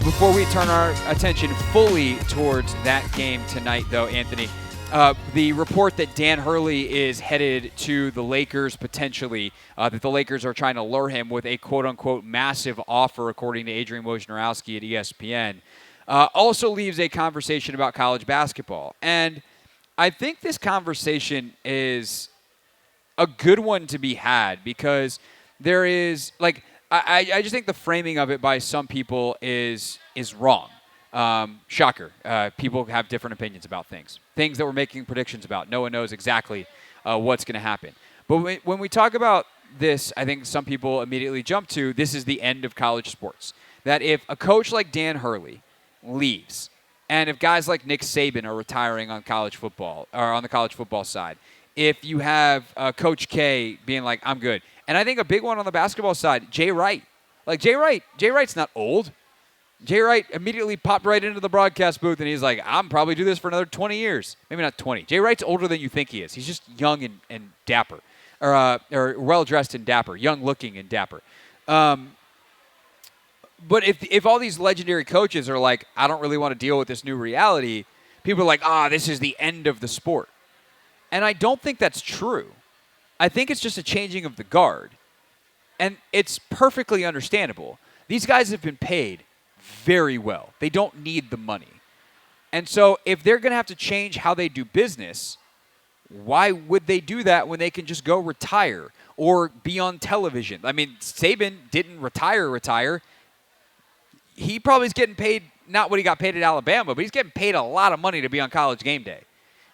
Before we turn our attention fully towards that game tonight, though, Anthony, the report that Dan Hurley is headed to the Lakers potentially, that the Lakers are trying to lure him with a quote-unquote massive offer, according to Adrian Wojnarowski at ESPN, also leaves a conversation about college basketball. And I think this conversation is a good one to be had because there is, like, I just think the framing of it by some people is wrong. Shocker. People have different opinions about things that we're making predictions about. No one knows exactly what's going to happen. But when we talk about this, I think some people immediately jump to this is the end of college sports. That if a coach like Dan Hurley leaves, and if guys like Nick Saban are retiring on college football or on the college football side, if you have Coach K being like, I'm good. And I think a big one on the basketball side, Jay Wright. Like, Jay Wright's not old. Jay Wright immediately popped right into the broadcast booth, and he's like, I'm probably do this for another 20 years. Maybe not 20. Jay Wright's older than you think he is. He's just young and dapper, or well-dressed and dapper, young-looking and dapper. But if all these legendary coaches are like, I don't really want to deal with this new reality, people are like, this is the end of the sport. And I don't think that's true. I think it's just a changing of the guard. And it's perfectly understandable. These guys have been paid very well. They don't need the money. And so if they're going to have to change how they do business, why would they do that when they can just go retire or be on television? I mean, Saban didn't retire. He probably is getting paid, not what he got paid at Alabama, but he's getting paid a lot of money to be on College Game Day.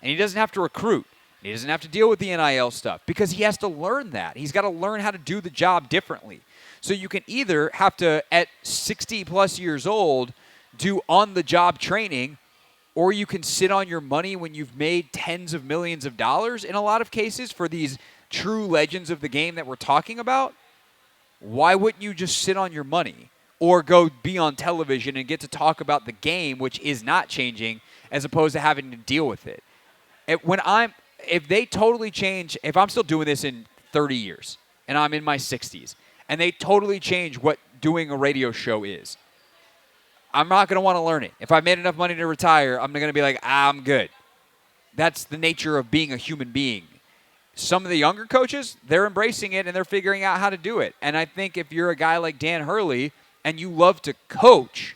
And he doesn't have to recruit. He doesn't have to deal with the NIL stuff because he has to learn that. He's got to learn how to do the job differently. So you can either have to, at 60-plus years old, do on-the-job training, or you can sit on your money when you've made tens of millions of dollars in a lot of cases for these true legends of the game that we're talking about. Why wouldn't you just sit on your money or go be on television and get to talk about the game, which is not changing, as opposed to having to deal with it? If they totally change, if I'm still doing this in 30 years and I'm in my 60s and they totally change what doing a radio show is, I'm not going to want to learn it. If I've made enough money to retire, I'm going to be like, I'm good. That's the nature of being a human being. Some of the younger coaches, they're embracing it and they're figuring out how to do it. And I think if you're a guy like Dan Hurley and you love to coach,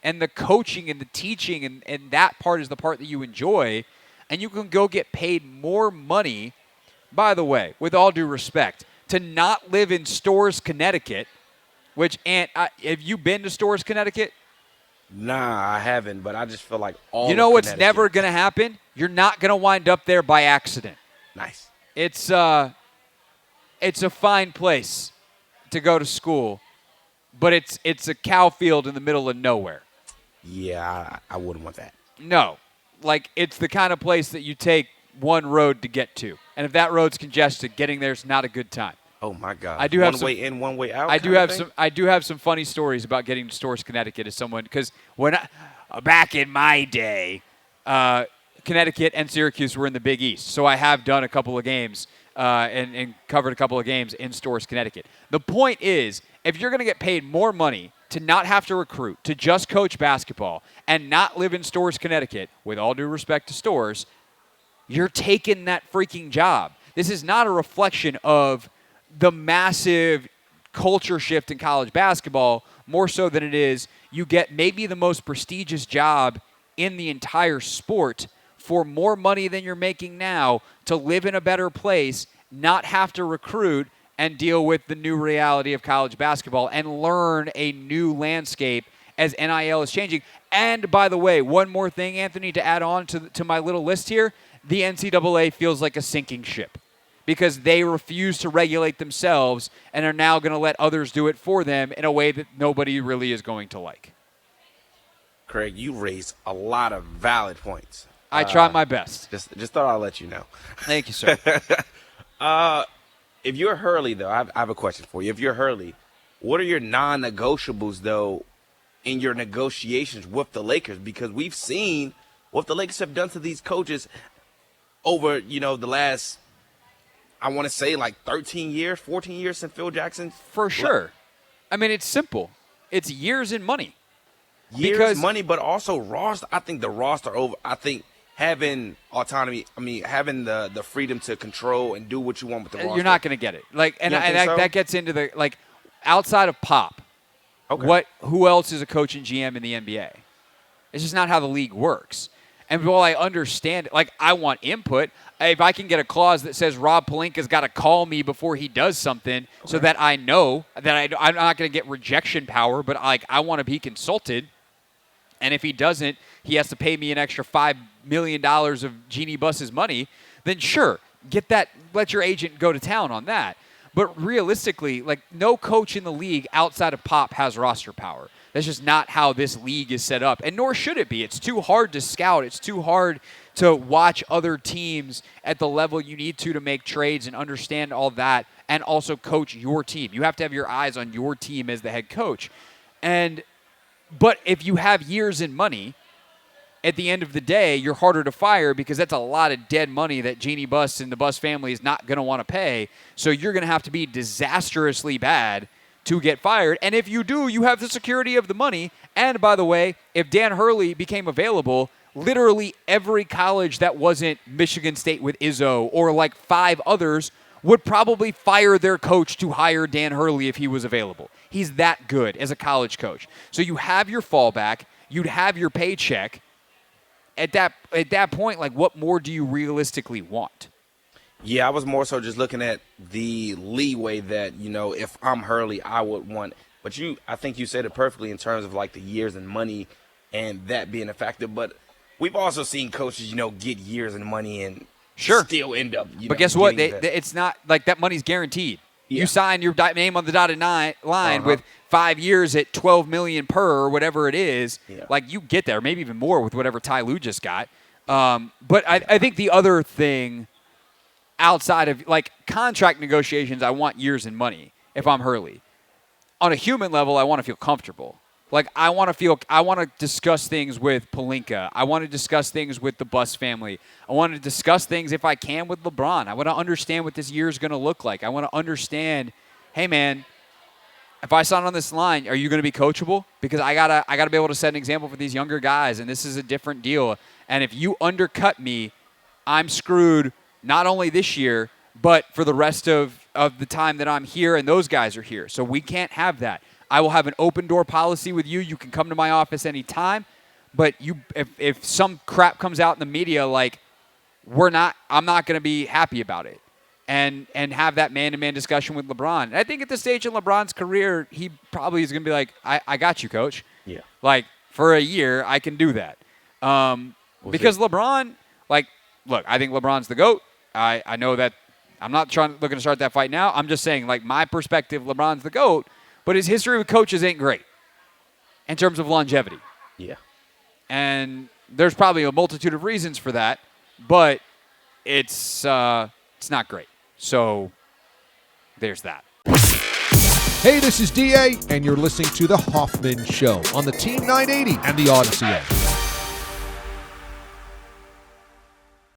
and the coaching and the teaching and that part is the part that you enjoy, and you can go get paid more money, by the way, with all due respect, to not live in Storrs, Connecticut, which, Ant, have you been to Storrs, Connecticut? Nah, I haven't, but I just feel like all You know what's never going to happen? You're not going to wind up there by accident. Nice. It's a fine place to go to school, but it's a cow field in the middle of nowhere. Yeah, I wouldn't want that. No. Like, it's the kind of place that you take one road to get to. And if that road's congested, getting there is not a good time. Oh, my God. I do have one way in, one way out? I do have some funny stories about getting to Storrs, Connecticut as someone, because back in my day, Connecticut and Syracuse were in the Big East. So I have done a couple of games and covered a couple of games in Storrs, Connecticut. The point is, if you're going to get paid more money to not have to recruit, to just coach basketball, and not live in Storrs, Connecticut, with all due respect to Storrs, you're taking that freaking job. This is not a reflection of the massive culture shift in college basketball, more so than it is you get maybe the most prestigious job in the entire sport for more money than you're making now to live in a better place, not have to recruit, and deal with the new reality of college basketball and learn a new landscape as NIL is changing. And by the way, one more thing, Anthony, to add on to my little list here, the NCAA feels like a sinking ship because they refuse to regulate themselves and are now going to let others do it for them in a way that nobody really is going to like. Craig, you raised a lot of valid points. I try my best. Just thought I'd let you know. Thank you, sir. If you're Hurley, though, I have a question for you. If you're Hurley, what are your non-negotiables, though, in your negotiations with the Lakers? Because we've seen what the Lakers have done to these coaches over, the last, I want to say, like 13 years, 14 years since Phil Jackson. For sure. I mean, it's simple. It's years and money. Years, Because money, but also roster. I think the roster over. I think having autonomy. I mean, having the freedom to control and do what you want with the roster. you're not going to get it. Like, and, You don't and think that, so? that gets into the like outside of Pop. Okay. Who else is a coach and GM in the NBA? It's just not how the league works. And while I understand it, like I want input, if I can get a clause that says Rob Pelinka's got to call me before he does something so that I know that I'm not going to get rejection power, but like I want to be consulted. And if he doesn't, he has to pay me an extra $5 million of Genie Bus's money, then sure, get that, let your agent go to town on that. But realistically, like no coach in the league outside of Pop has roster power. That's just not how this league is set up, and nor should it be. It's too hard to scout. It's too hard to watch other teams at the level you need to make trades and understand all that, and also coach your team. You have to have your eyes on your team as the head coach. But if you have years in money, at the end of the day, you're harder to fire because that's a lot of dead money that Jeannie Buss and the Buss family is not going to want to pay. So you're going to have to be disastrously bad to get fired. And if you do, you have the security of the money. And by the way, if Dan Hurley became available, literally every college that wasn't Michigan State with Izzo or like 5 others would probably fire their coach to hire Dan Hurley if he was available. He's that good as a college coach. So you have your fallback. You'd have your paycheck. At that point, like, what more do you realistically want? Yeah, I was more so just looking at the leeway that, if I'm Hurley, I would want. But I think you said it perfectly in terms of like the years and money and that being a factor. But we've also seen coaches, get years and money and still end up. But guess what? It's not like that money's guaranteed. Yeah. You sign your name on the dotted line with 5 years at $12 million per or whatever it is. Yeah. Like you get there, maybe even more with whatever Ty Lue just got. But I think the other thing outside of like contract negotiations, I want years and money if I'm Hurley. On a human level, I want to feel comfortable. Like I want to discuss things with Pelinka. I want to discuss things with the Buss family. I want to discuss things if I can with LeBron. I want to understand what this year is going to look like. I want to understand, hey man, if I sign on this line, are you going to be coachable? Because I gotta be able to set an example for these younger guys, and this is a different deal. And if you undercut me, I'm screwed not only this year, but for the rest of the time that I'm here and those guys are here. So we can't have that. I will have an open door policy with you. You can come to my office anytime. But if some crap comes out in the media, like I'm not going to be happy about it. And have that man-to-man discussion with LeBron. And I think at this stage in LeBron's career, he probably is going to be like, I got you, coach. Yeah. Like, for a year, I can do that. Because LeBron, like, look, I think LeBron's the GOAT. I know that I'm not looking to start that fight now. I'm just saying, like, my perspective, LeBron's the GOAT. But his history with coaches ain't great in terms of longevity. Yeah. And there's probably a multitude of reasons for that, but it's not great. So there's that. Hey, this is DA, and you're listening to The Hoffman Show on the Team 980 and the Odyssey app.